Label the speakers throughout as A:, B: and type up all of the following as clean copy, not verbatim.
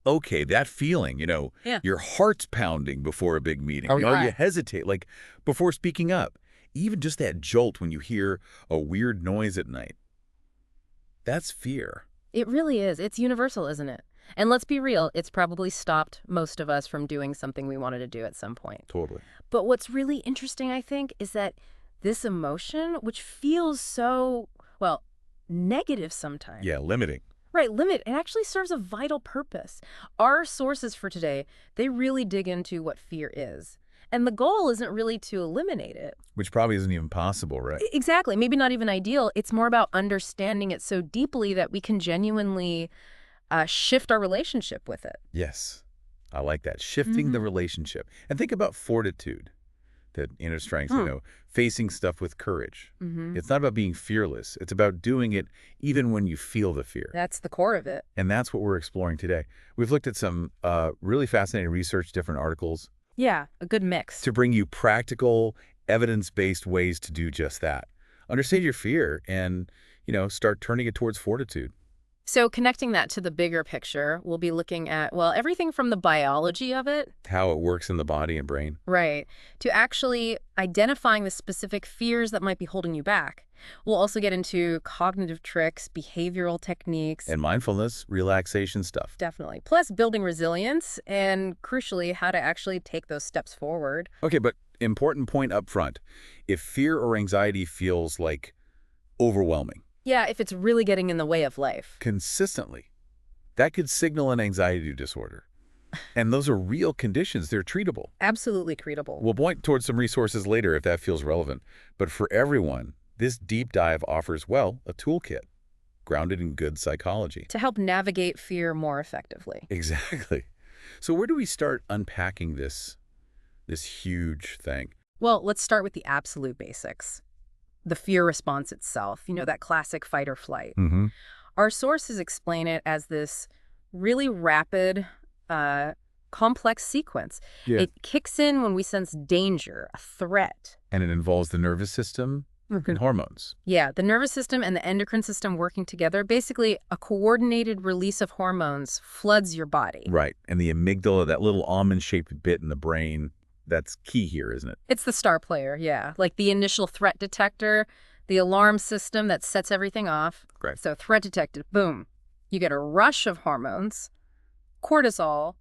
A: Okay, that feeling,
B: Yeah.
A: your heart's pounding before a big meeting.
B: Oh,
A: Or you
B: yeah.
A: hesitate, like, before speaking up. Even just that jolt when you hear a weird noise at night. That's fear.
B: It really is. It's universal, isn't it? And let's be real, it's probably stopped most of us from doing something we wanted to do at some point.
A: Totally.
B: But what's really interesting, I think, is that this emotion, which feels so, well, negative sometimes,
A: Yeah, limiting.
B: right, limit, it actually serves a vital purpose. Our sources for today, they really dig into what fear is. And the goal isn't really to eliminate it.
A: Which probably isn't even possible, right?
B: Exactly. Maybe not even ideal. It's more about understanding it so deeply that we can genuinely shift our relationship with it.
A: Yes. I like that. Shifting the relationship. And think about fortitude, that inner strength, facing stuff with courage. It's not about being fearless. It's about doing it even when you feel the fear.
B: That's the core of it.
A: And that's what we're exploring today. We've looked at some really fascinating research, different articles,
B: Yeah, a good mix.
A: to bring you practical, evidence-based ways to do just that. Understand your fear and, start turning it towards fortitude.
B: So connecting that to the bigger picture, we'll be looking at, well, everything from the biology of it,
A: How it works in the body and brain.
B: right, to actually identifying the specific fears that might be holding you back. We'll also get into cognitive tricks, behavioral techniques.
A: And mindfulness, relaxation stuff.
B: Definitely. Plus building resilience and, crucially, how to actually take those steps forward.
A: Okay, but important point up front. If fear or anxiety feels like overwhelming
B: Yeah, if it's really getting in the way of life.
A: consistently, that could signal an anxiety disorder. And those are real conditions. They're treatable.
B: Absolutely treatable.
A: We'll point towards some resources later if that feels relevant. But for everyone, this deep dive offers, well, a toolkit grounded in good psychology.
B: To help navigate fear more effectively.
A: Exactly. So where do we start unpacking this huge thing?
B: Well, let's start with the absolute basics. The fear response itself, that classic fight or flight.
A: Mm-hmm.
B: Our sources explain it as this really rapid, complex sequence.
A: Yeah.
B: It kicks in when we sense danger, a threat.
A: And it involves the nervous system and hormones.
B: Yeah, the nervous system and the endocrine system working together. Basically, a coordinated release of hormones floods your body.
A: Right. And the amygdala, that little almond-shaped bit in the brain, that's key here, isn't it?
B: It's the star player, yeah. Like the initial threat detector, the alarm system that sets everything off.
A: Right.
B: So threat detected, boom. You get a rush of hormones, cortisol,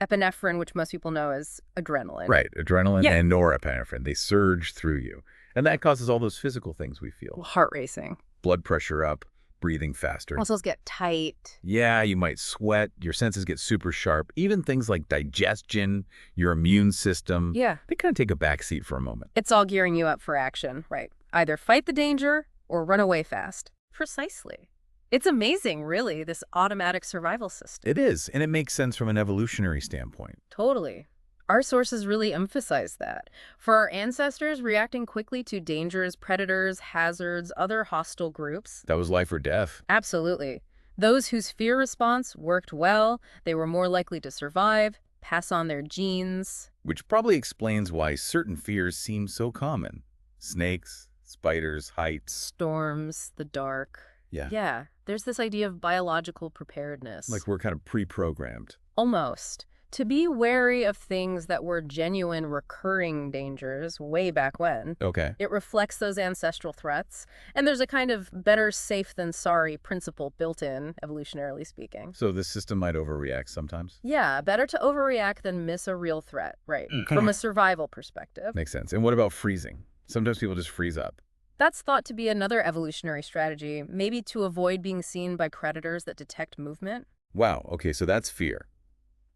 B: epinephrine, which most people know as adrenaline.
A: Right. Adrenaline
B: Yeah.
A: and norepinephrine, they surge through you. And that causes all those physical things we feel.
B: Heart racing.
A: Blood pressure up, breathing faster.
B: Muscles get tight.
A: Yeah, you might sweat. Your senses get super sharp. Even things like digestion, your immune system,
B: Yeah.
A: they kind of take a backseat for a moment.
B: It's all gearing you up for action, right? Either fight the danger or run away fast. Precisely. It's amazing, really, this automatic survival system.
A: It is, and it makes sense from an evolutionary standpoint.
B: Totally. Our sources really emphasize that. For our ancestors, reacting quickly to dangers, predators, hazards, other hostile groups,
A: That was life or death.
B: absolutely. Those whose fear response worked well, they were more likely to survive, pass on their genes.
A: Which probably explains why certain fears seem so common. Snakes, spiders, heights.
B: Storms, the dark.
A: Yeah.
B: Yeah, there's this idea of biological preparedness.
A: Like we're kind of pre-programmed.
B: Almost. To be wary of things that were genuine recurring dangers way back when.
A: Okay.
B: It reflects those ancestral threats, and there's a kind of better safe than sorry principle built in, evolutionarily speaking.
A: So the system might overreact sometimes?
B: Yeah, better to overreact than miss a real threat, right? From a survival perspective.
A: Makes sense. And what about freezing? Sometimes people just freeze up.
B: That's thought to be another evolutionary strategy, maybe to avoid being seen by predators that detect movement.
A: Wow. Okay, so that's fear.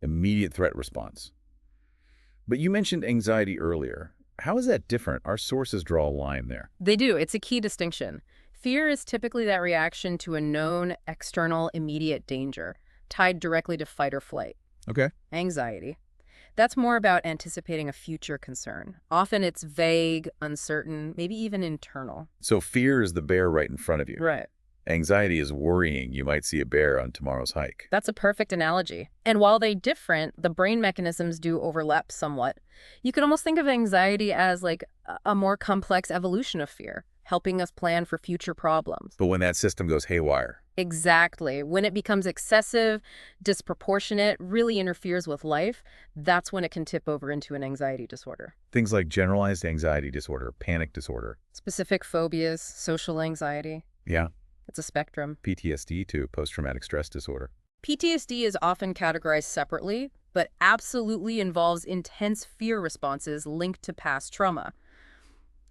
A: Immediate threat response. But you mentioned anxiety earlier. How is that different? Our sources draw a line there.
B: They do. It's a key distinction. Fear is typically that reaction to a known, external, immediate danger, tied directly to fight or flight.
A: Okay.
B: Anxiety. That's more about anticipating a future concern. Often it's vague, uncertain, maybe even internal.
A: So fear is the bear right in front of you.
B: Right.
A: Anxiety is worrying you might see a bear on tomorrow's hike.
B: That's a perfect analogy. And while they're different, the brain mechanisms do overlap somewhat. You could almost think of anxiety as like a more complex evolution of fear, helping us plan for future problems.
A: But when that system goes haywire,
B: Exactly. When it becomes excessive, disproportionate, really interferes with life, that's when it can tip over into an anxiety disorder.
A: Things like generalized anxiety disorder, panic disorder.
B: Specific phobias, social anxiety.
A: Yeah,
B: It's a spectrum.
A: PTSD to post-traumatic stress disorder.
B: PTSD is often categorized separately, but absolutely involves intense fear responses linked to past trauma.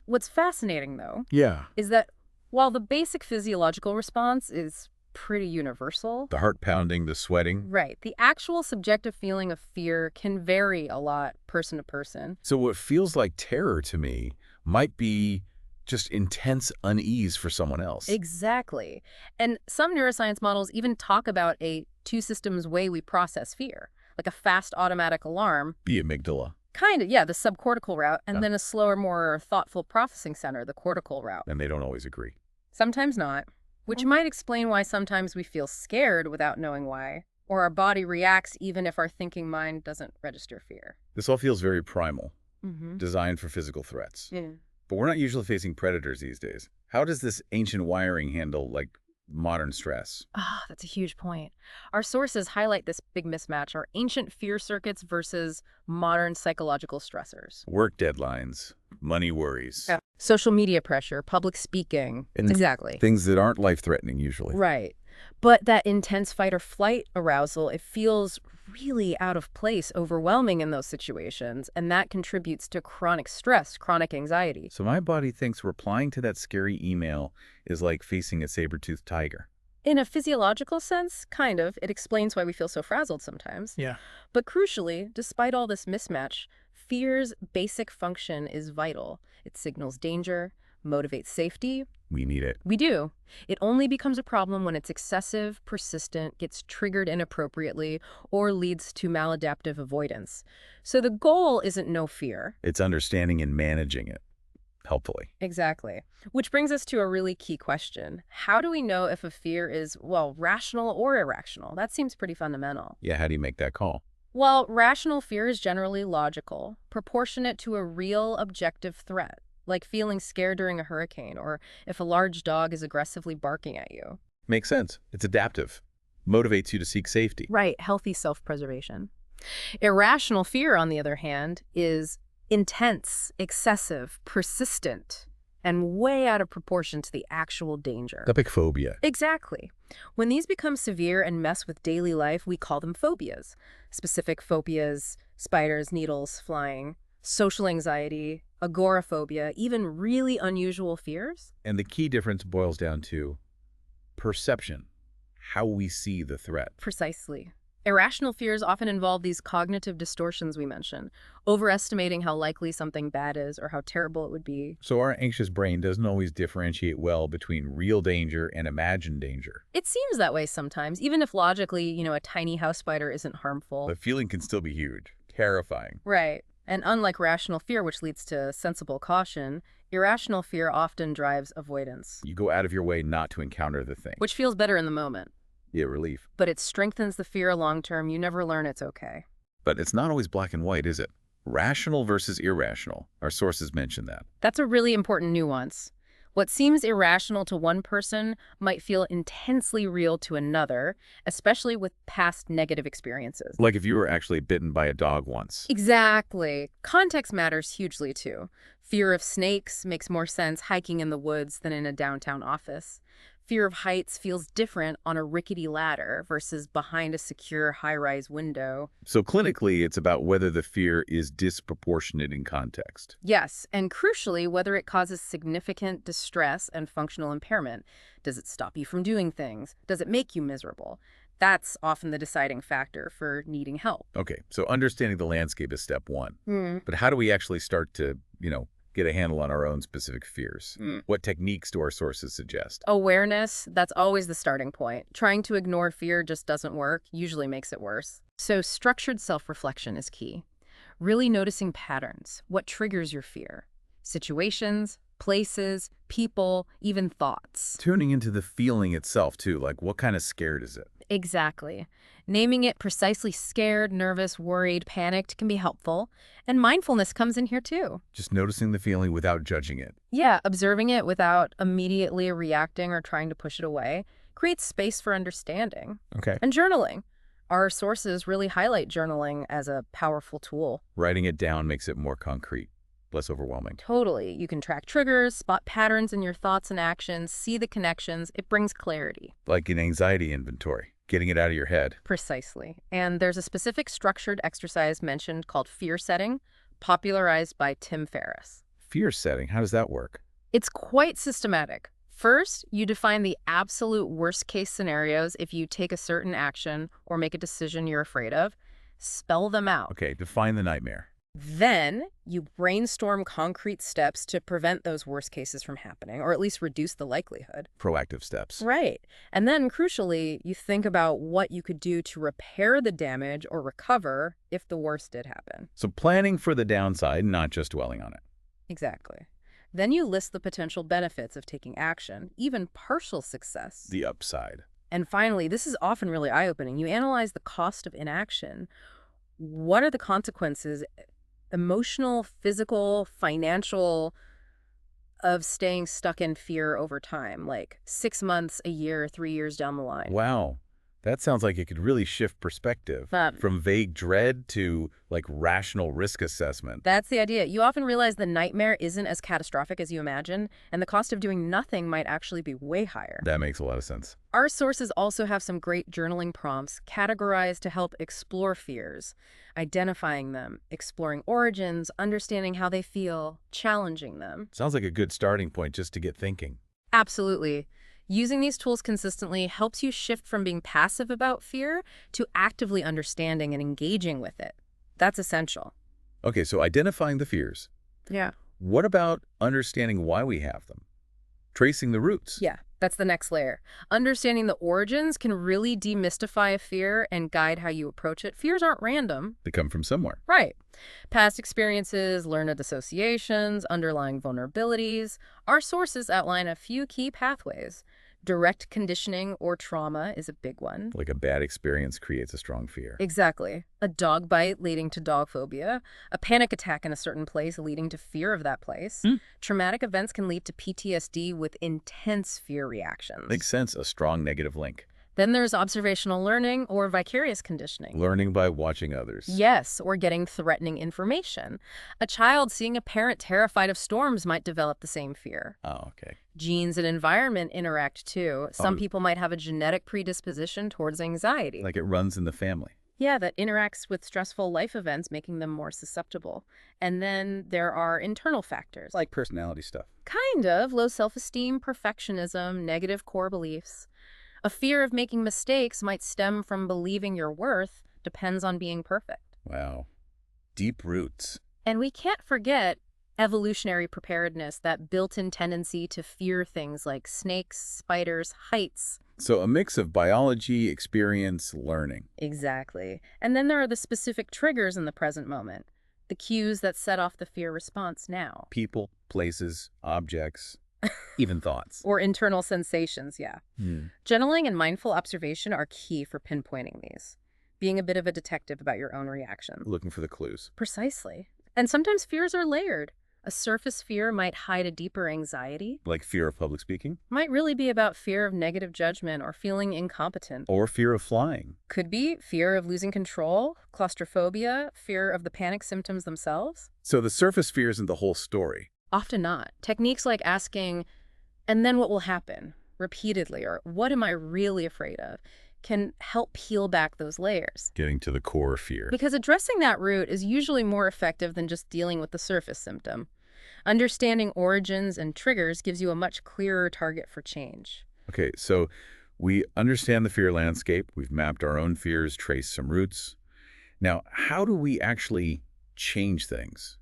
B: What's fascinating, though,
A: Yeah.
B: is that while the basic physiological response is pretty universal,
A: The heart pounding, the sweating.
B: right, the actual subjective feeling of fear can vary a lot person to person.
A: So what feels like terror to me might be just intense unease for someone else.
B: Exactly. And some neuroscience models even talk about a two-systems way we process fear, like a fast automatic alarm.
A: The amygdala.
B: Kind of, yeah, the subcortical route, and
A: Yeah.
B: then a slower, more thoughtful processing center, the cortical route.
A: And they don't always agree.
B: Sometimes not, which might explain why sometimes we feel scared without knowing why, or our body reacts even if our thinking mind doesn't register fear.
A: This all feels very primal,
B: Mm-hmm.
A: designed for physical threats.
B: Yeah.
A: But we're not usually facing predators these days. How does this ancient wiring handle, like, modern stress?
B: Ah, that's a huge point. Our sources highlight this big mismatch, our ancient fear circuits versus modern psychological stressors.
A: Work deadlines, money worries.
B: Yeah. Social media pressure, public speaking.
A: And
B: Exactly.
A: things that aren't life-threatening usually.
B: Right. But that intense fight or flight arousal, it feels really out of place, overwhelming in those situations, and that contributes to chronic stress, chronic anxiety.
A: So my body thinks replying to that scary email is like facing a saber-toothed tiger.
B: In a physiological sense, kind of, it explains why we feel so frazzled sometimes.
A: Yeah.
B: But crucially, despite all this mismatch, fear's basic function is vital. It signals danger, motivates safety.
A: We need it.
B: We do. It only becomes a problem when it's excessive, persistent, gets triggered inappropriately, or leads to maladaptive avoidance. So the goal isn't no fear.
A: It's understanding and managing it, helpfully.
B: Exactly. Which brings us to a really key question. How do we know if a fear is, well, rational or irrational? That seems pretty fundamental.
A: Yeah, how do you make that call?
B: Well, rational fear is generally logical, proportionate to a real objective threat, like feeling scared during a hurricane or if a large dog is aggressively barking at you.
A: Makes sense. It's adaptive. Motivates you to seek safety.
B: Right, healthy self-preservation. Irrational fear, on the other hand, is intense, excessive, persistent, and way out of proportion to the actual danger.
A: Epic phobia.
B: Exactly. When these become severe and mess with daily life, we call them phobias. Specific phobias, spiders, needles, flying, social anxiety, agoraphobia, even really unusual fears.
A: And the key difference boils down to perception, how we see the threat.
B: Precisely. Irrational fears often involve these cognitive distortions we mentioned, overestimating how likely something bad is or how terrible it would be.
A: So our anxious brain doesn't always differentiate well between real danger and imagined danger.
B: It seems that way sometimes, even if logically, a tiny house spider isn't harmful.
A: The feeling can still be huge, terrifying.
B: Right. And unlike rational fear, which leads to sensible caution, irrational fear often drives avoidance,
A: You go out of your way not to encounter the thing.
B: which feels better in the moment.
A: Yeah, relief.
B: But it strengthens the fear long term. You never learn it's okay.
A: But it's not always black and white, is it? Rational versus irrational. Our sources mention that.
B: That's a really important nuance. What seems irrational to one person might feel intensely real to another, especially with past negative experiences.
A: Like if you were actually bitten by a dog once.
B: Exactly. Context matters hugely, too. Fear of snakes makes more sense hiking in the woods than in a downtown office. Fear of heights feels different on a rickety ladder versus behind a secure high-rise window.
A: So clinically, it's about whether the fear is disproportionate in context.
B: Yes, and crucially, whether it causes significant distress and functional impairment. Does it stop you from doing things? Does it make you miserable? That's often the deciding factor for needing help.
A: Okay, so understanding the landscape is step one. But how do we actually start to, get a handle on our own specific fears? What techniques do our sources suggest?
B: Awareness, that's always the starting point. Trying to ignore fear just doesn't work, usually makes it worse. So structured self-reflection is key. Really noticing patterns, what triggers your fear. Situations, places, people, even thoughts.
A: Tuning into the feeling itself, too, like what kind of scared is it?
B: Exactly. Naming it precisely scared, nervous, worried, panicked can be helpful. And mindfulness comes in here too.
A: Just noticing the feeling without judging it.
B: Yeah, observing it without immediately reacting or trying to push it away creates space for understanding.
A: Okay.
B: And journaling. Our sources really highlight journaling as a powerful tool.
A: Writing it down makes it more concrete, less overwhelming.
B: Totally. You can track triggers, spot patterns in your thoughts and actions, see the connections. It brings clarity.
A: Like an anxiety inventory, getting it out of your head.
B: Precisely. And there's a specific structured exercise mentioned called fear setting, popularized by Tim Ferriss.
A: Fear setting, how does that work?
B: It's quite systematic. First, you define the absolute worst-case scenarios if you take a certain action or make a decision you're afraid of. Spell them out.
A: Okay, define the nightmare.
B: Then, you brainstorm concrete steps to prevent those worst cases from happening, or at least reduce the likelihood.
A: Proactive steps.
B: Right. And then, crucially, you think about what you could do to repair the damage or recover if the worst did happen.
A: So planning for the downside, not just dwelling on it.
B: Exactly. Then you list the potential benefits of taking action, even partial success.
A: The upside.
B: And finally, this is often really eye-opening. You analyze the cost of inaction. What are the consequences, emotional, physical, financial, of staying stuck in fear over time, like 6 months, a year, 3 years down the line?
A: Wow. That sounds like it could really shift perspective from vague dread to like rational risk assessment.
B: That's the idea. You often realize the nightmare isn't as catastrophic as you imagine, and the cost of doing nothing might actually be way higher.
A: That makes a lot of sense.
B: Our sources also have some great journaling prompts categorized to help explore fears, identifying them, exploring origins, understanding how they feel, challenging them.
A: Sounds like a good starting point just to get thinking.
B: Absolutely. Using these tools consistently helps you shift from being passive about fear to actively understanding and engaging with it. That's essential.
A: Okay, so identifying the fears.
B: Yeah.
A: What about understanding why we have them? Tracing the roots.
B: Yeah, that's the next layer. Understanding the origins can really demystify a fear and guide how you approach it. Fears aren't random.
A: They come from somewhere.
B: Right. Past experiences, learned associations, underlying vulnerabilities. Our sources outline a few key pathways. Direct conditioning or trauma is a big one.
A: Like a bad experience creates a strong fear.
B: Exactly. A dog bite leading to dog phobia, a panic attack in a certain place leading to fear of that place. Traumatic events can lead to PTSD with intense fear reactions.
A: Makes sense, a strong negative link.
B: Then there's observational learning or vicarious conditioning.
A: Learning by watching others.
B: Yes, or getting threatening information. A child seeing a parent terrified of storms might develop the same fear.
A: Oh, okay.
B: Genes and environment interact too. Some people might have a genetic predisposition towards anxiety.
A: Like it runs in the family.
B: Yeah, that interacts with stressful life events, making them more susceptible. And then there are internal factors.
A: Like personality stuff.
B: Kind of. Low self-esteem, perfectionism, negative core beliefs. A fear of making mistakes might stem from believing your worth depends on being perfect.
A: Wow. Deep roots.
B: And we can't forget evolutionary preparedness, that built-in tendency to fear things like snakes, spiders, heights.
A: So a mix of biology, experience, learning.
B: Exactly. And then there are the specific triggers in the present moment, the cues that set off the fear response now.
A: People, places, objects, even thoughts.
B: Or internal sensations, yeah. Journaling and mindful observation are key for pinpointing these. Being a bit of a detective about your own reactions.
A: Looking for the clues.
B: Precisely. And sometimes fears are layered. A surface fear might hide a deeper anxiety.
A: Like fear of public speaking?
B: Might really be about fear of negative judgment or feeling incompetent.
A: Or fear of flying.
B: Could be fear of losing control, claustrophobia, fear of the panic symptoms themselves.
A: So the surface fear isn't the whole story.
B: Often not. Techniques like asking, and then what will happen, repeatedly, or what am I really afraid of, can help peel back those layers.
A: Getting to the core fear.
B: Because addressing that root is usually more effective than just dealing with the surface symptom. Understanding origins and triggers gives you a much clearer target for change.
A: Okay, so we understand the fear landscape. We've mapped our own fears, traced some roots. Now, how do we actually change things?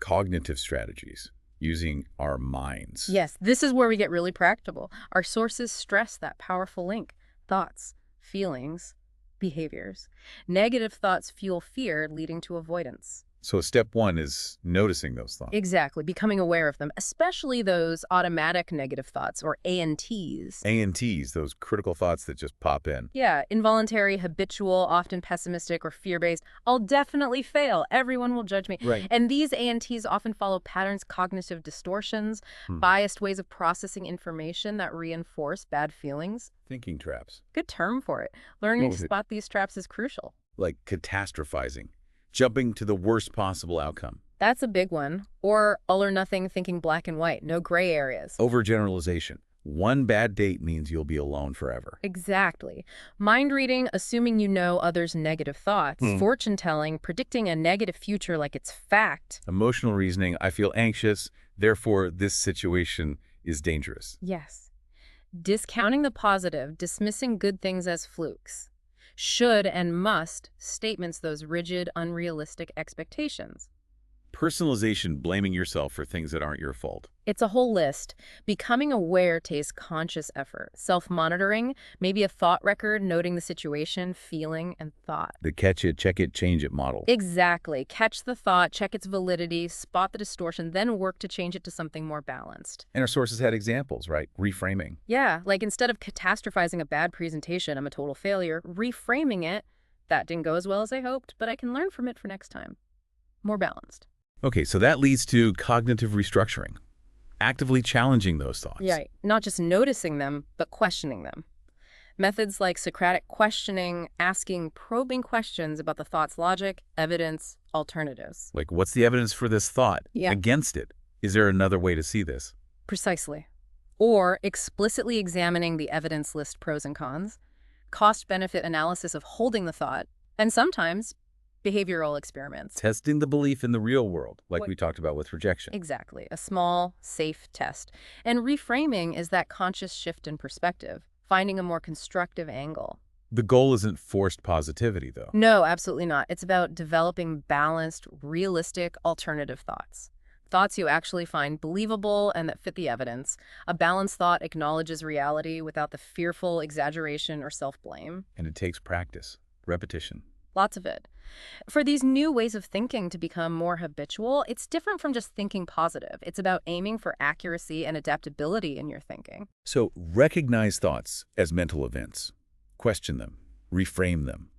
A: Cognitive strategies, using our minds.
B: Yes, this is where we get really practical. Our sources stress that powerful link. Thoughts, feelings, behaviors. Negative thoughts fuel fear, leading to avoidance.
A: So step one is noticing those thoughts.
B: Exactly, becoming aware of them, especially those automatic negative thoughts, or ANTs.
A: ANTs, those critical thoughts that just pop in.
B: Yeah, involuntary, habitual, often pessimistic or fear-based. I'll definitely fail. Everyone will judge me.
A: Right.
B: And these ANTs often follow patterns, cognitive distortions, biased ways of processing information that reinforce bad feelings.
A: Thinking traps.
B: Good term for it. Learning
A: What
B: to
A: was it?
B: spot these traps is crucial.
A: Like catastrophizing, jumping to the worst possible outcome.
B: That's a big one. Or all or nothing, thinking black and white, no gray areas.
A: Overgeneralization. One bad date means you'll be alone forever.
B: Exactly. Mind reading, assuming you know others' negative thoughts. Fortune telling, predicting a negative future like it's fact.
A: Emotional reasoning. I feel anxious, therefore this situation is dangerous.
B: Yes. Discounting the positive, dismissing good things as flukes. Should and must statements, those rigid, unrealistic expectations.
A: Personalization, blaming yourself for things that aren't your fault.
B: It's a whole list. Becoming aware takes conscious effort. Self-monitoring, maybe a thought record, noting the situation, feeling, and thought.
A: The catch it, check it, change it model.
B: Exactly. Catch the thought, check its validity, spot the distortion, then work to change it to something more balanced.
A: And our sources had examples, right? Reframing.
B: Yeah, like instead of catastrophizing a bad presentation, I'm a total failure, reframing it, that didn't go as well as I hoped, but I can learn from it for next time. More balanced.
A: Okay, so that leads to cognitive restructuring. Actively challenging those thoughts.
B: Right. Not just noticing them, but questioning them. Methods like Socratic questioning, asking probing questions about the thought's logic, evidence, alternatives.
A: Like, what's the evidence for this thought
B: Yeah.
A: against it? Is there another way to see this?
B: Precisely. Or explicitly examining the evidence list pros and cons, cost-benefit analysis of holding the thought, and sometimes behavioral experiments.
A: Testing the belief in the real world, like
B: What-
A: we talked about with rejection.
B: Exactly. A small, safe test. And reframing is that conscious shift in perspective, finding a more constructive angle.
A: The goal isn't forced positivity, though.
B: No, absolutely not. It's about developing balanced, realistic, alternative thoughts. Thoughts you actually find believable and that fit the evidence. A balanced thought acknowledges reality without the fearful exaggeration or self-blame.
A: And it takes practice, repetition.
B: Lots of it. For these new ways of thinking to become more habitual, it's different from just thinking positive. It's about aiming for accuracy and adaptability in your thinking.
A: So recognize thoughts as mental events. Question them. Reframe them.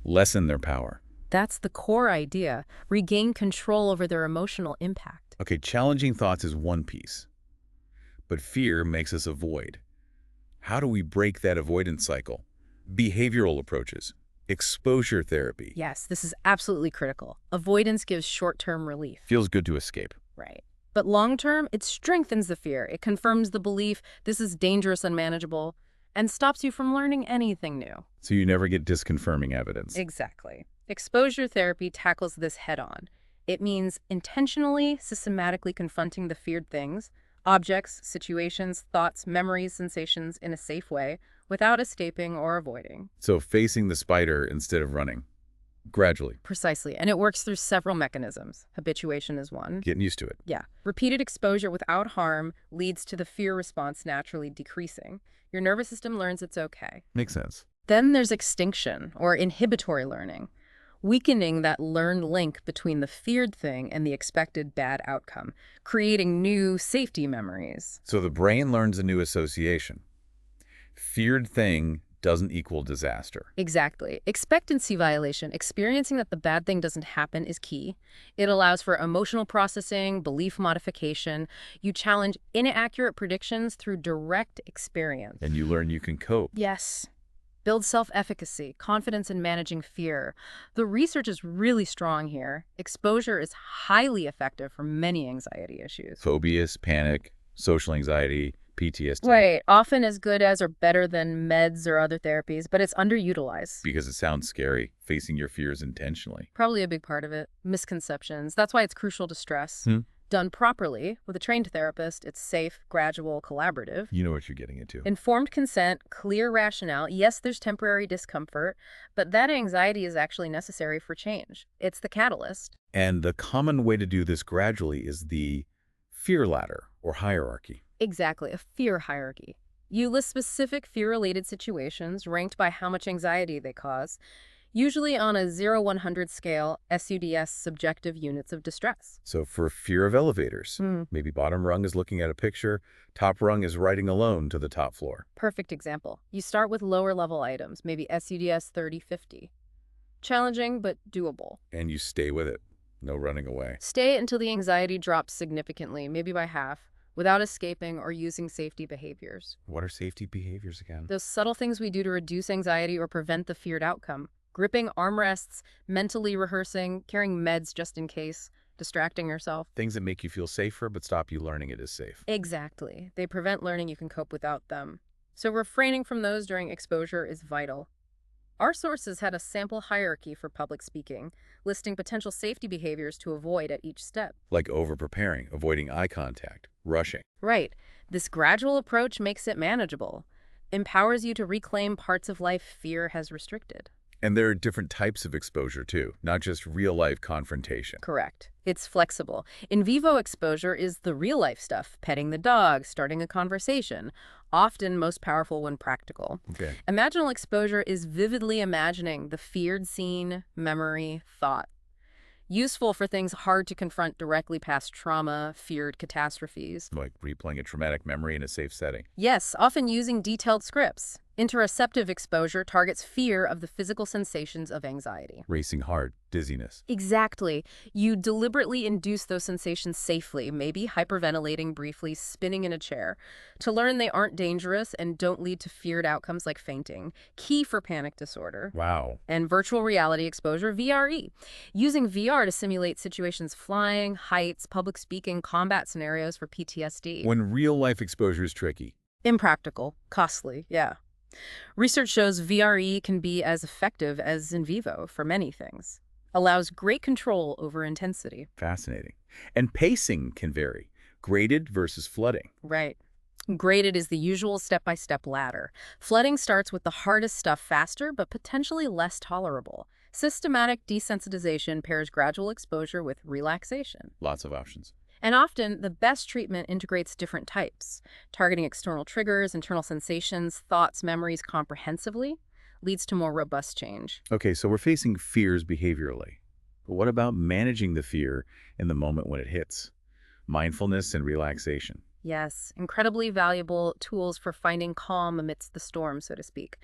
A: Lessen their power.
B: That's the core idea. Regain control over their emotional impact.
A: Okay, challenging thoughts is one piece. But fear makes us avoid. How do we break that avoidance cycle? Behavioral approaches. Exposure therapy.
B: Yes, this is absolutely critical. Avoidance gives short-term relief.
A: Feels good to escape.
B: Right. But long-term, it strengthens the fear. It confirms the belief this is dangerous, unmanageable, and stops you from learning anything new.
A: So you never get disconfirming evidence.
B: Exactly. Exposure therapy tackles this head-on. It means intentionally, systematically confronting the feared things, objects, situations, thoughts, memories, sensations in a safe way, without escaping or avoiding.
A: So facing the spider instead of running. Gradually.
B: Precisely. And it works through several mechanisms. Habituation is one.
A: Getting used to it.
B: Yeah. Repeated exposure without harm leads to the fear response naturally decreasing. Your nervous system learns it's okay.
A: Makes sense.
B: Then there's extinction, or inhibitory learning, weakening that learned link between the feared thing and the expected bad outcome, creating new safety memories.
A: So the brain learns a new association. Feared thing doesn't equal disaster.
B: Exactly. Expectancy violation, experiencing that the bad thing doesn't happen, is key. It allows for emotional processing, belief modification. You challenge inaccurate predictions through direct experience.
A: And you learn you can cope.
B: Yes. Build self-efficacy, confidence in managing fear. The research is really strong here. Exposure is highly effective for many anxiety issues.
A: Phobias, panic, social anxiety, PTSD.
B: Right. Often as good as or better than meds or other therapies, but it's underutilized.
A: Because it sounds scary, facing your fears intentionally.
B: Probably a big part of it. Misconceptions. That's why it's crucial to stress. Done properly, with a trained therapist, it's safe, gradual, collaborative.
A: You know what you're getting into.
B: Informed consent, clear rationale. Yes, there's temporary discomfort, but that anxiety is actually necessary for change. It's the catalyst.
A: And the common way to do this gradually is the fear ladder or hierarchy.
B: Exactly, a fear hierarchy. You list specific fear-related situations ranked by how much anxiety they cause. Usually on a 0-100 scale, SUDS subjective units of distress.
A: So for fear of elevators,
B: Hmm.
A: maybe bottom rung is looking at a picture, top rung is riding alone to the top floor.
B: Perfect example. You start with lower level items, maybe SUDS 30-50. Challenging, but doable.
A: And you stay with it. No running away.
B: Stay until the anxiety drops significantly, maybe by half, without escaping or using safety behaviors.
A: What are safety behaviors again?
B: Those subtle things we do to reduce anxiety or prevent the feared outcome. Gripping armrests, mentally rehearsing, carrying meds just in case, distracting yourself.
A: Things that make you feel safer but stop you learning it is safe.
B: Exactly. They prevent learning you can cope without them. So refraining from those during exposure is vital. Our sources had a sample hierarchy for public speaking, listing potential safety behaviors to avoid at each step.
A: Like over-preparing, avoiding eye contact, rushing.
B: Right. This gradual approach makes it manageable, empowers you to reclaim parts of life fear has restricted.
A: And there are different types of exposure too, not just real-life confrontation.
B: Correct. It's flexible. In vivo exposure is the real-life stuff, petting the dog, starting a conversation, often most powerful when practical.
A: Okay.
B: Imaginal exposure is vividly imagining the feared scene, memory, thought. Useful for things hard to confront directly past trauma, feared catastrophes.
A: Like replaying a traumatic memory in a safe setting.
B: Yes, often using detailed scripts. Interoceptive exposure targets fear of the physical sensations of anxiety.
A: Racing heart, dizziness.
B: Exactly. You deliberately induce those sensations safely, maybe hyperventilating briefly, spinning in a chair, to learn they aren't dangerous and don't lead to feared outcomes like fainting, key for panic disorder.
A: Wow.
B: And virtual reality exposure, VRE. Using VR to simulate situations flying, heights, public speaking, combat scenarios for PTSD.
A: When real-life exposure is tricky.
B: Impractical, costly, yeah. Research shows VRE can be as effective as in vivo for many things. Allows great control over intensity.
A: Fascinating. And pacing can vary. Graded versus flooding.
B: Right. Graded is the usual step-by-step ladder. Flooding starts with the hardest stuff faster, but potentially less tolerable. Systematic desensitization pairs gradual exposure with relaxation.
A: Lots of options.
B: And often, the best treatment integrates different types, targeting external triggers, internal sensations, thoughts, memories comprehensively, leads to more robust change.
A: Okay, so we're facing fears behaviorally. But what about managing the fear in the moment when it hits? Mindfulness and relaxation.
B: Yes, incredibly valuable tools for finding calm amidst the storm, so to speak.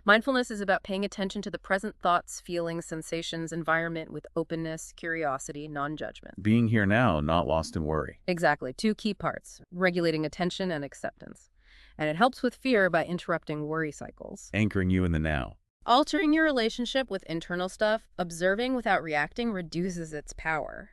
B: Mindfulness is about paying attention to the present thoughts, feelings, sensations, environment with openness, curiosity, non-judgment.
A: Being here now, not lost in worry.
B: Exactly. Two key parts, regulating attention and acceptance. And it helps with fear by interrupting worry cycles.
A: Anchoring you in the now.
B: Altering your relationship with internal stuff, observing without reacting reduces its power.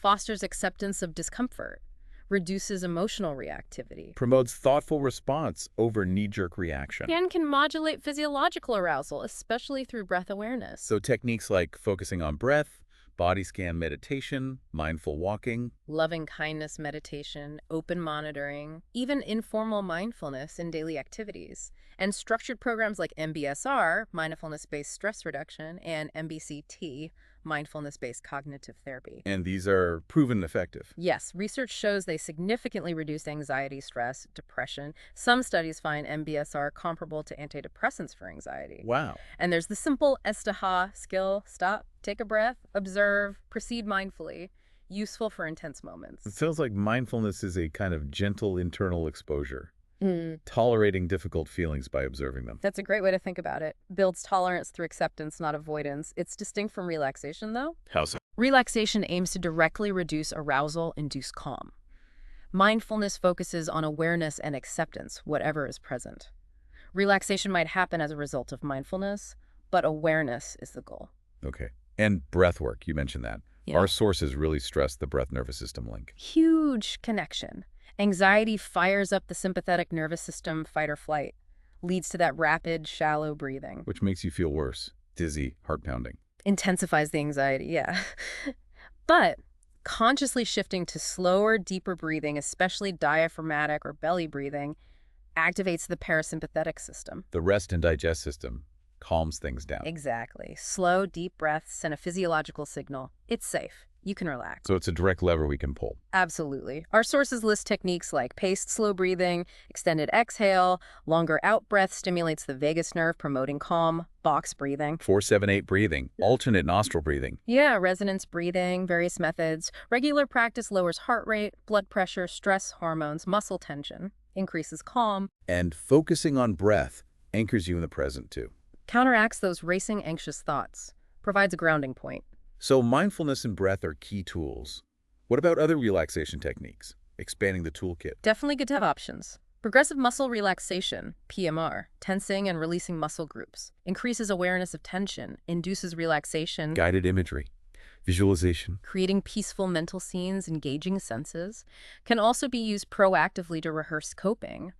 B: Fosters acceptance of discomfort. Reduces emotional reactivity.
A: Promotes thoughtful response over knee-jerk reaction.
B: And can modulate physiological arousal, especially through breath awareness.
A: So techniques like focusing on breath, body scan meditation, mindful walking.
B: Loving kindness meditation, open monitoring, even informal mindfulness in daily activities. And structured programs like MBSR, mindfulness-based stress reduction, and MBCT, mindfulness-based cognitive therapy.
A: And these are proven effective.
B: Yes, research shows they significantly reduce anxiety, stress, depression. Some studies find MBSR comparable to antidepressants for anxiety.
A: Wow.
B: And there's the simple Estaha skill: stop, take a breath, observe, proceed mindfully. Useful for intense moments.
A: It sounds like mindfulness is a kind of gentle internal exposure. Tolerating difficult feelings by observing them.
B: That's a great way to think about it. Builds tolerance through acceptance, not avoidance. It's distinct from relaxation, though.
A: How so?
B: Relaxation aims to directly reduce arousal, induce calm. Mindfulness focuses on awareness and acceptance, whatever is present. Relaxation might happen as a result of mindfulness, but awareness is the goal.
A: Okay. And breath work, you mentioned that.
B: Yeah.
A: Our sources really stress the breath-nervous system link.
B: Huge connection. Anxiety fires up the sympathetic nervous system, fight or flight, leads to that rapid, shallow breathing.
A: Which makes you feel worse. Dizzy, heart pounding.
B: Intensifies the anxiety, yeah. But consciously shifting to slower, deeper breathing, especially diaphragmatic or belly breathing, activates the parasympathetic system.
A: The rest and digest system. calms things down.
B: Exactly. Slow, deep breaths send a physiological signal. It's safe. You can relax.
A: So it's a direct lever we can pull.
B: Absolutely. Our sources list techniques like paced slow breathing, extended exhale, longer out breath stimulates the vagus nerve, promoting calm, box breathing.
A: 4-7-8 breathing, alternate nostril breathing.
B: Yeah, resonance breathing, various methods. Regular practice lowers heart rate, blood pressure, stress hormones, muscle tension, increases calm,
A: And focusing on breath anchors you in the present too.
B: counteracts those racing, anxious thoughts, provides a grounding point.
A: So mindfulness and breath are key tools. What about other relaxation techniques? Expanding the toolkit.
B: Definitely good to have options. Progressive muscle relaxation, PMR, tensing and releasing muscle groups, increases awareness of tension, induces relaxation,
A: Guided imagery, visualization.
B: creating peaceful mental scenes, engaging senses, can also be used proactively to rehearse coping.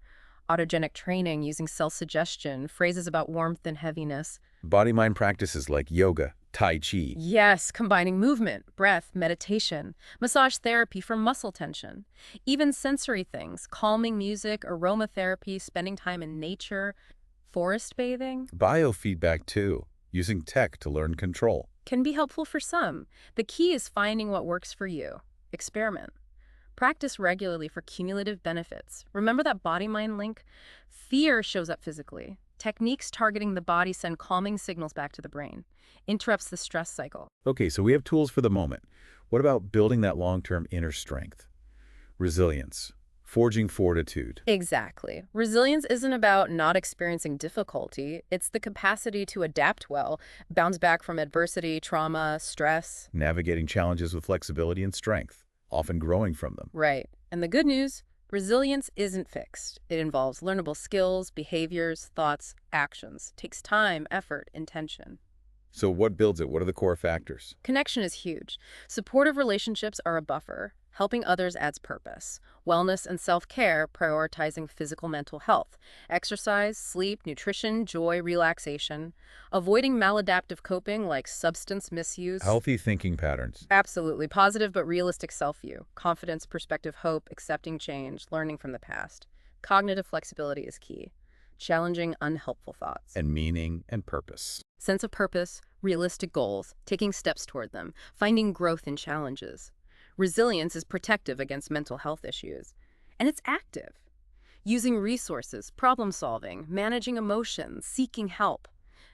B: Autogenic training using self-suggestion, phrases about warmth and heaviness.
A: Body-mind practices like yoga, tai chi.
B: Yes, combining movement, breath, meditation, massage therapy for muscle tension. Even sensory things, calming music, aromatherapy, spending time in nature, forest bathing,
A: Biofeedback too, using tech to learn control.
B: can be helpful for some. The key is finding what works for you. Experiment. Practice regularly for cumulative benefits. Remember that body-mind link? Fear shows up physically. Techniques targeting the body send calming signals back to the brain. Interrupts the stress cycle.
A: Okay, so we have tools for the moment. What about building that long-term inner strength? Resilience, forging fortitude.
B: Exactly. Resilience isn't about not experiencing difficulty. It's the capacity to adapt well, bounce back from adversity, trauma, stress.
A: Navigating challenges with flexibility and strength, often growing from them.
B: Right. And the good news, resilience isn't fixed. It involves learnable skills, behaviors, thoughts, actions. Takes time, effort, intention.
A: So what builds it? What are the core factors?
B: Connection is huge. Supportive relationships are a buffer. Helping others adds purpose. Wellness and self-care, prioritizing physical mental health. Exercise, sleep, nutrition, joy, relaxation. Avoiding maladaptive coping like substance misuse.
A: Healthy thinking patterns.
B: Absolutely. Positive but realistic self-view. Confidence, perspective, hope, accepting change, learning from the past. Cognitive flexibility is key. Challenging unhelpful thoughts.
A: And meaning and purpose.
B: Sense of purpose, realistic goals, taking steps toward them, finding growth in challenges. Resilience is protective against mental health issues. And it's active. Using resources, problem solving, managing emotions, seeking help.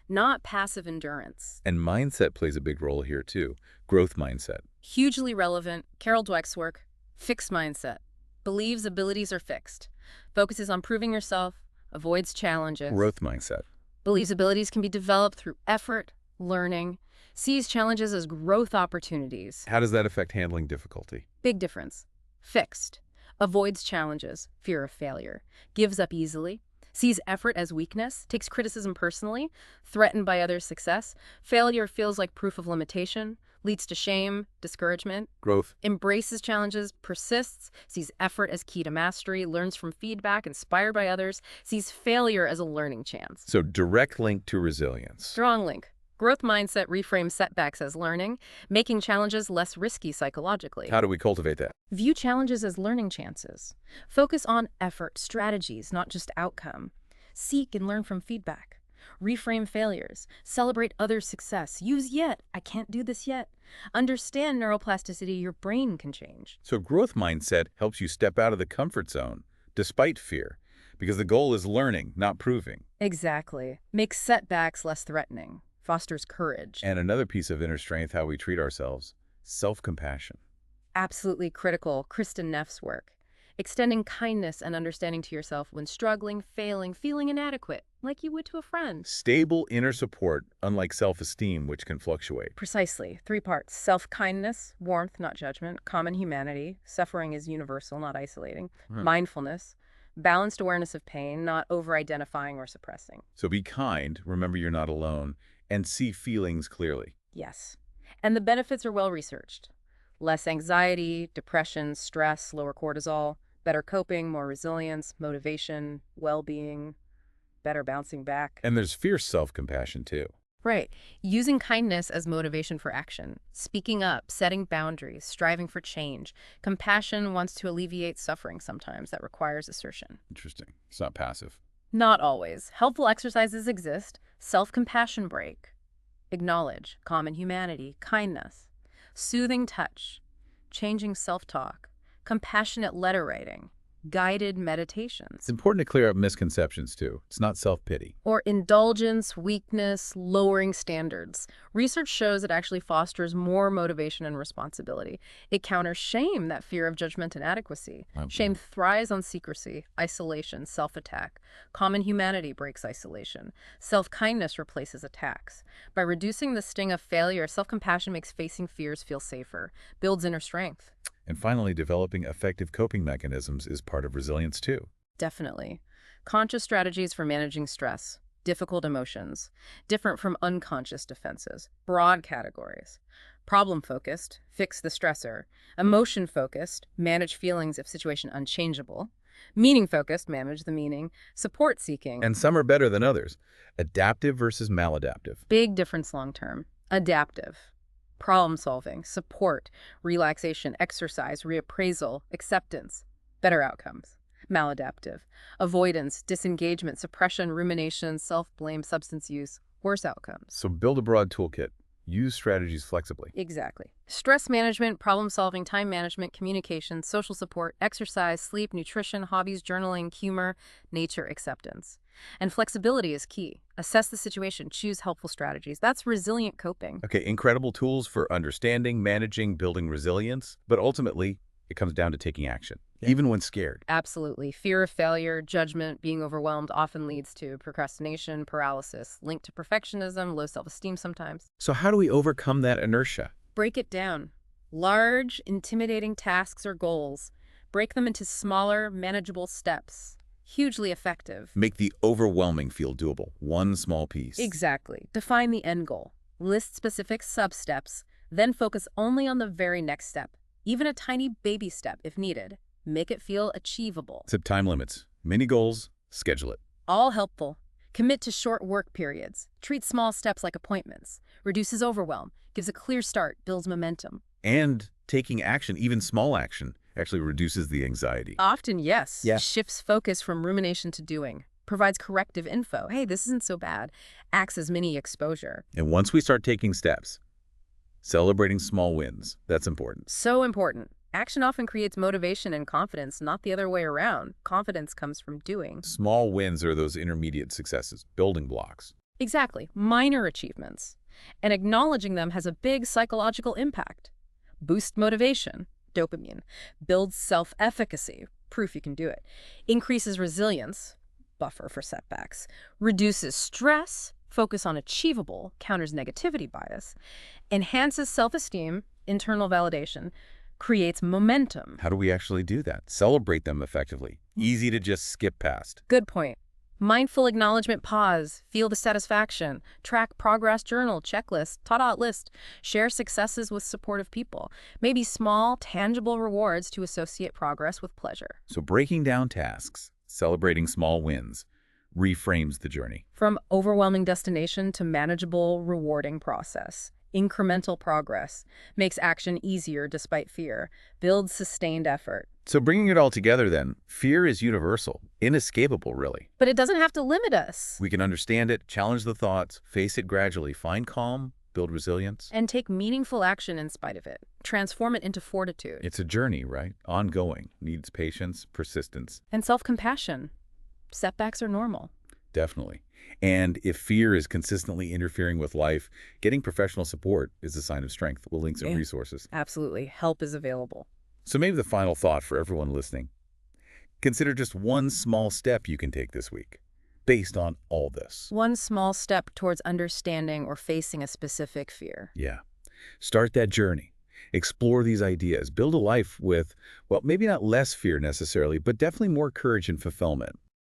B: Not passive endurance.
A: And mindset plays a big role here too. Growth mindset.
B: Hugely relevant. Carol Dweck's work, fixed mindset. Believes abilities are fixed. Focuses on proving yourself, avoids challenges.
A: Growth mindset.
B: Believes abilities can be developed through effort, learning, sees challenges as growth opportunities.
A: How does that affect handling difficulty?
B: Big difference. Fixed. Avoids challenges, fear of failure. Gives up easily. Sees effort as weakness. Takes criticism personally. Threatened by others' success. Failure feels like proof of limitation. Leads to shame, discouragement.
A: Growth.
B: Embraces challenges, persists, sees effort as key to mastery, learns from feedback, inspired by others, sees failure as a learning chance.
A: So direct link to resilience.
B: Strong link. Growth mindset reframes setbacks as learning, making challenges less risky psychologically.
A: How do we cultivate that?
B: View challenges as learning chances. Focus on effort, strategies, not just outcome. Seek and learn from feedback. Reframe failures. Celebrate others' success. Use yet. I can't do this yet. Understand neuroplasticity. Your brain can change.
A: So growth mindset helps you step out of the comfort zone despite fear, because the goal is learning, not proving.
B: Exactly. Makes setbacks less threatening. Fosters courage.
A: And another piece of inner strength, how we treat ourselves, self-compassion.
B: Absolutely critical. Kristen Neff's work. Extending kindness and understanding to yourself when struggling, failing, feeling inadequate, like you would to a friend.
A: Stable inner support, unlike self-esteem, which can fluctuate.
B: Precisely. 3 parts. Self-kindness, warmth, not judgment, common humanity, suffering is universal, not isolating, mindfulness, balanced awareness of pain, not over-identifying or suppressing.
A: So be kind, remember you're not alone, and see feelings clearly.
B: Yes. And the benefits are well-researched. Less anxiety, depression, stress, lower cortisol, better coping, more resilience, motivation, well-being, better bouncing back.
A: And there's fierce self-compassion too.
B: Right. Using kindness as motivation for action. Speaking up, setting boundaries, striving for change. Compassion wants to alleviate suffering sometimes that requires assertion.
A: Interesting. It's not passive.
B: Not always. Helpful exercises exist. Self-compassion break. Acknowledge common humanity, kindness. Soothing touch. Changing self-talk. Compassionate letter writing. Guided
A: It's
B: meditations.
A: important to clear up misconceptions, too. It's not self-pity.
B: Or indulgence, weakness, lowering standards. Research shows it actually fosters more motivation and responsibility. It counters shame, that fear of judgment and inadequacy. Shame thrives on secrecy, isolation, self-attack. Common humanity breaks isolation. Self-kindness replaces attacks. By reducing the sting of failure, self-compassion makes facing fears feel safer, builds inner strength.
A: And finally, developing effective coping mechanisms is part of resilience, too.
B: Definitely. Conscious strategies for managing stress, difficult emotions, different from unconscious defenses, broad categories. Problem-focused, fix the stressor. Emotion-focused, manage feelings if situation unchangeable. Meaning-focused, manage the meaning. Support-seeking,
A: And some are better than others. Adaptive versus maladaptive.
B: big difference long-term. Adaptive. Problem-solving, support, relaxation, exercise, reappraisal, acceptance. Better outcomes. Maladaptive. Avoidance, disengagement, suppression, rumination, self-blame, substance use. Worse outcomes.
A: So build a broad toolkit. Use strategies flexibly.
B: Exactly. Stress management, problem-solving, time management, communication, social support, exercise, sleep, nutrition, hobbies, journaling, humor, nature, acceptance. And flexibility is key. Assess the situation, choose helpful strategies. That's resilient coping.
A: Okay, incredible tools for understanding, managing, building resilience, but ultimately, it comes down to taking action, even when scared.
B: Absolutely. Fear of failure, judgment, being overwhelmed often leads to procrastination, paralysis, linked to perfectionism, low self-esteem sometimes.
A: So how do we overcome that inertia?
B: Break it down. Large, intimidating tasks or goals. Break them into smaller, manageable steps. Hugely effective.
A: Make the overwhelming feel doable, one small piece.
B: Exactly. Define the end goal. List specific sub-steps, then focus only on the very next step. Even a tiny baby step if needed. Make it feel achievable.
A: Set time limits, mini goals, schedule it.
B: All helpful. Commit to short work periods. Treat small steps like appointments. Reduces overwhelm. Gives a clear start. Builds momentum.
A: And taking action, even small action, actually reduces the anxiety.
B: Often, yes.
A: Yeah.
B: Shifts focus from rumination to doing. Provides corrective info. Hey, this isn't so bad. Acts as mini exposure.
A: And once we start taking steps, celebrating small wins, that's important.
B: So important. Action often creates motivation and confidence, not the other way around. Confidence comes from doing.
A: Small wins are those intermediate successes, building blocks.
B: Exactly. Minor achievements. And acknowledging them has a big psychological impact. Boost motivation, dopamine. Builds self-efficacy, proof you can do it. Increases resilience, buffer for setbacks. Reduces stress, focus on achievable, counters negativity bias. Enhances self-esteem, internal validation. Creates momentum.
A: How do we actually do that? Celebrate them effectively. Easy to just skip past.
B: Good point. Mindful acknowledgement, pause, feel the satisfaction, track progress, journal, checklist, ta-da list, share successes with supportive people. Maybe small, tangible rewards to associate progress with pleasure.
A: So breaking down tasks, celebrating small wins, reframes the journey.
B: From overwhelming destination to manageable, rewarding process. Incremental progress makes action easier despite fear, builds sustained effort.
A: So bringing it all together then, fear is universal, inescapable really.
B: But it doesn't have to limit us.
A: We can understand it, challenge the thoughts, face it gradually, find calm, build resilience.
B: And take meaningful action in spite of it. Transform it into fortitude.
A: It's a journey, right? Ongoing, needs patience, persistence.
B: And self-compassion. Setbacks are normal.
A: Definitely. And if fear is consistently interfering with life, getting professional support is a sign of strength. We'll link some resources.
B: Absolutely. Help is available.
A: So maybe the final thought for everyone listening. Consider just one small step you can take this week based on all this.
B: One small step towards understanding or facing a specific fear.
A: Yeah. Start that journey. Explore these ideas. Build a life with, well, maybe not less fear necessarily, but definitely more courage and fulfillment.